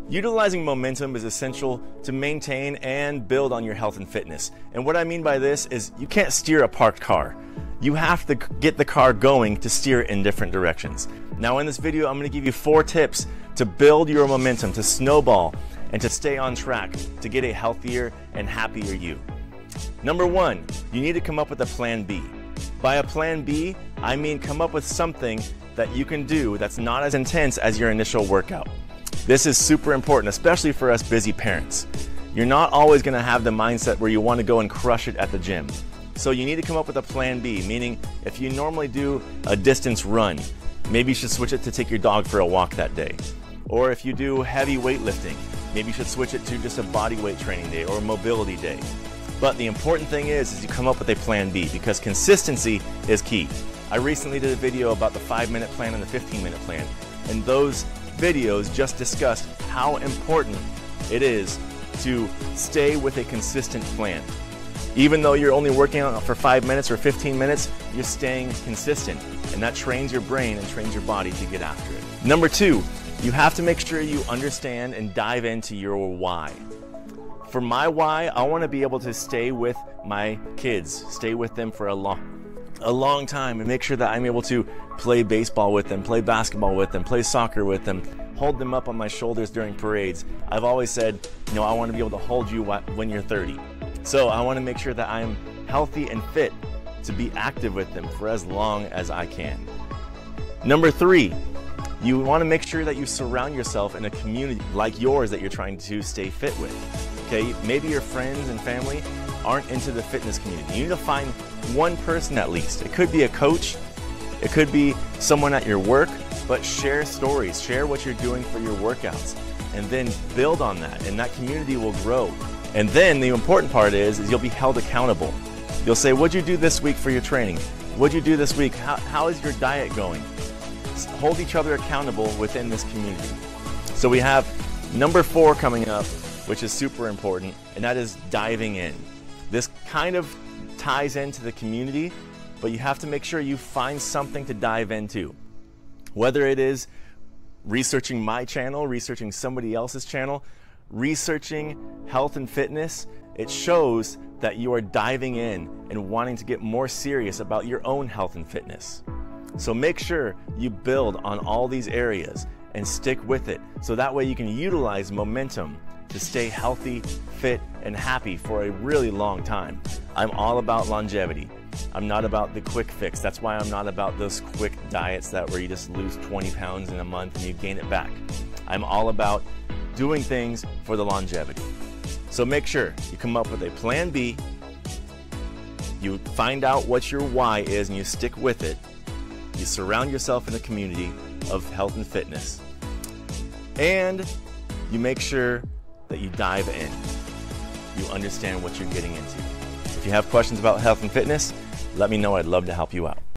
Utilizing momentum is essential to maintain and build on your health and fitness. And what I mean by this is you can't steer a parked car. You have to get the car going to steer it in different directions. Now in this video, I'm going to give you 4 tips to build your momentum, to snowball, and to stay on track to get a healthier and happier you. Number 1, you need to come up with a plan B. By a plan B, I mean come up with something that you can do that's not as intense as your initial workout. This is super important, especially for us busy parents. You're not always going to have the mindset where you want to go and crush it at the gym. So you need to come up with a plan B, meaning if you normally do a distance run, maybe you should switch it to take your dog for a walk that day. Or if you do heavy weightlifting, maybe you should switch it to just a body weight training day or a mobility day. But the important thing is you come up with a plan B, because consistency is key. I recently did a video about the 5-minute plan and the 15-minute plan, and those videos just discussed how important it is to stay with a consistent plan. Even though you're only working out for 5 minutes or 15 minutes, you're staying consistent, and that trains your brain and trains your body to get after it. Number 2, you have to make sure you understand and dive into your why. For my why, I want to be able to stay with my kids, stay with them for a long time, and make sure that I'm able to play baseball with them, play basketball with them, play soccer with them, hold them up on my shoulders during parades. I've always said, I want to be able to hold you when you're 30. So I want to make sure that I'm healthy and fit to be active with them for as long as I can. Number 3, you want to make sure that you surround yourself in a community like yours that you're trying to stay fit with. Okay, maybe your friends and family aren't into the fitness community. You need to find one person at least. It could be a coach, it could be someone at your work, but share stories, share what you're doing for your workouts, and then build on that, and that community will grow. And then the important part is you'll be held accountable. You'll say, what'd you do this week for your training? What'd you do this week? How is your diet going? Hold each other accountable within this community. So we have number 4 coming up, which is super important, and that is diving in. This kind of ties into the community, but you have to make sure you find something to dive into. Whether it is researching my channel, researching somebody else's channel, researching health and fitness, it shows that you are diving in and wanting to get more serious about your own health and fitness. So make sure you build on all these areas and stick with it, so that way you can utilize momentum to stay healthy, fit, and happy for a really long time. I'm all about longevity. I'm not about the quick fix. That's why I'm not about those quick diets where you just lose 20 pounds in a month and you gain it back. I'm all about doing things for the longevity. So make sure you come up with a plan B, you find out what your why is and you stick with it. You surround yourself in a community of health and fitness. And you make sure that you dive in. You understand what you're getting into. If you have questions about health and fitness, let me know. I'd love to help you out.